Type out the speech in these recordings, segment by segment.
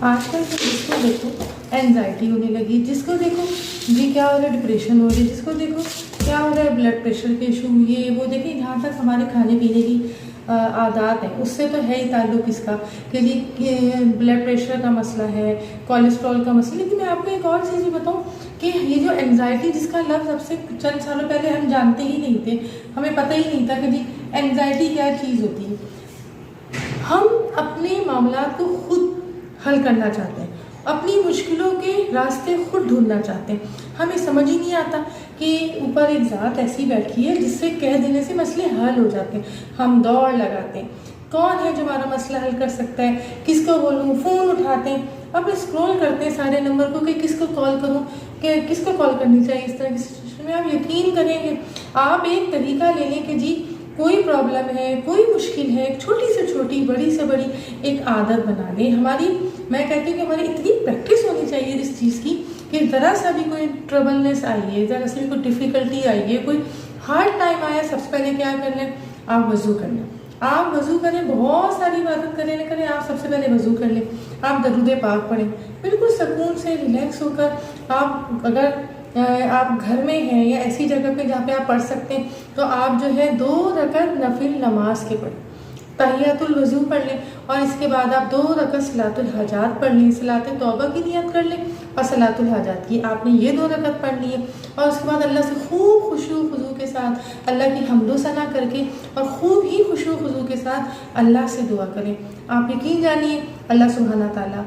آج کل تو جس کو دیکھو اینزائٹی ہونے لگی، جس کو دیکھو جی کیا ہو رہا ہے ڈپریشن ہو رہی ہے، جس کو دیکھو کیا ہو رہا ہے بلڈ پریشر کے ایشو، یہ وہ دیکھیں جہاں تک ہمارے کھانے پینے کی عادات ہیں اس سے تو ہے ہی تعلق اس کا کہ جی بلڈ پریشر کا مسئلہ ہے، کولیسٹرول کا مسئلہ۔ لیکن میں آپ کو ایک اور چیز بھی بتاؤں کہ یہ جو اینزائٹی جس کا لفظ اب سے چند سالوں پہلے ہم جانتے ہی نہیں تھے، ہمیں پتہ ہی نہیں تھا کہ جی اینزائٹی کیا چیز ہوتی ہے۔ ہم اپنے معاملات کو خود حل کرنا چاہتے ہیں، اپنی مشکلوں کے راستے خود ڈھونڈنا چاہتے ہیں، ہمیں سمجھ ہی نہیں آتا کہ اوپر ایک ذات ایسی بیٹھی ہے جس سے کہہ دینے سے مسئلے حل ہو جاتے ہیں۔ ہم دوڑ لگاتے ہیں کون ہے جو ہمارا مسئلہ حل کر سکتا ہے، کس کو بولوں، فون اٹھاتے ہیں، اب اسکرول کرتے ہیں سارے نمبر کو کہ کس کو کال کروں، کہ کس کو کال کرنی چاہیے۔ اس طرح کی سچویشن میں آپ یقین کریں گے، آپ ایک طریقہ لے لیں کہ جی کوئی پرابلم ہے، کوئی مشکل ہے، چھوٹی سے چھوٹی بڑی سے بڑی ایک عادت بنا لیں۔ میں کہتی ہوں کہ ہماری اتنی پریکٹس ہونی چاہیے اس چیز کی کہ ذرا سا بھی کوئی ٹربلنس آئی ہے، ذرا سا بھی کوئی ڈیفیکلٹی آئی ہے، کوئی ہارڈ ٹائم آیا، سب سے پہلے کیا کر لیں، آپ وضو کر لیں۔ آپ وضو کریں، بہت ساری عبادت کریں آپ سب سے پہلے وضو کر لیں، آپ درود پاک پڑھیں، بالکل سکون سے ریلیکس ہو کر۔ آپ اگر آپ گھر میں ہیں یا ایسی جگہ پہ جہاں پہ آپ پڑھ سکتے ہیں تو آپ جو ہے 2 رکعت نفل نماز کے پڑھیں، تحیۃ الوضو پڑھ لیں، اور اس کے بعد آپ 2 رکعت صلاۃ الحاجات پڑھ لیں، صلاۃ توبہ کی نیت کر لیں اور صلاۃ الحاجات کی آپ نے یہ 2 رکعت پڑھنی ہے، اور اس کے بعد اللہ سے خوب خشوع و خضوع کے ساتھ اللہ کی حمد و ثنا کر کے اور خوب ہی خشوع و خضوع کے ساتھ اللہ سے دعا کریں۔ آپ یقین جانیے اللہ سبحانہ تعالیٰ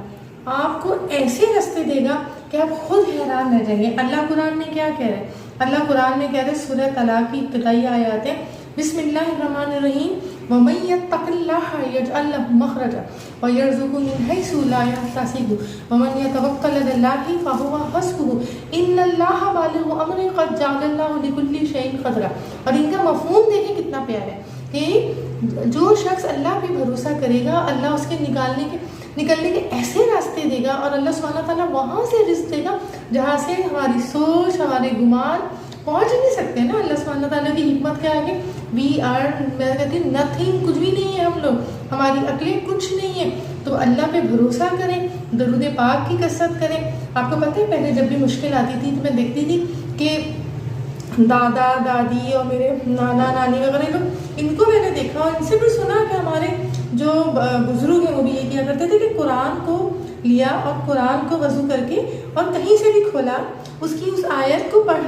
آپ کو ایسے راستے دے گا کہ آپ خود حیران رہ جائیں گے۔ اللہ قرآن میں کیا کہہ رہے ہیں؟ اللہ قرآن میں کہہ رہے ہیں، سورہ طلاق کی ابتدائی آیات ہیں، بسم اللہ الرحمن الرحیم، وَمَن يَتَّقِ اللَّهَ يَجْعَل لَّهُ مَخْرَجًا وَيَرْزُقْهُ مِنْ حَيْثُ لَا يَحْتَسِبُ وَمَن يَتَوَكَّلْ عَلَى اللَّهِ فَهُوَ حَسْبُهُ إِنَّ اللَّهَ بَالِغُ أَمْرِهِ قَدْ جَعَلَ اللَّهُ لِكُلِّ شَيْءٍ قَدْرًا۔ اور ان کا مفہوم دیکھیں کتنا پیارا ہے کہ جو شخص اللہ پہ بھروسہ کرے گا، اللہ اس کے نکلنے کے ایسے راستے دے گا، اور اللہ سبحانہ تعالیٰ وہاں سے رزق دے گا جہاں سے ہماری سوچ، ہمارے گمان پہنچ نہیں سکتے نا۔ اللہ سبحانہ تعالیٰ کی حکمت کیا ہے کہ میں کہتی ہوں نتھنگ، کچھ بھی نہیں ہے ہم لوگ، ہماری عقلیں کچھ نہیں ہے۔ تو اللہ پہ بھروسہ کریں، درود پاک کی کثرت کریں۔ آپ کو پتہ ہے پہلے جب بھی مشکل آتی تھی تو میں دیکھتی تھی کہ دادا دادی اور میرے نانا نانی وغیرہ لوگ، ان کو میں نے دیکھا اور ان سے بھی سنا کہ ہمارے جو بزرگ ہیں وہ بھی یہ کیا کرتے تھے کہ قرآن کو لیا اور قرآن کو وضو کر کے اور کہیں سے بھی کھولا، اس کی اس آیت کو پڑھ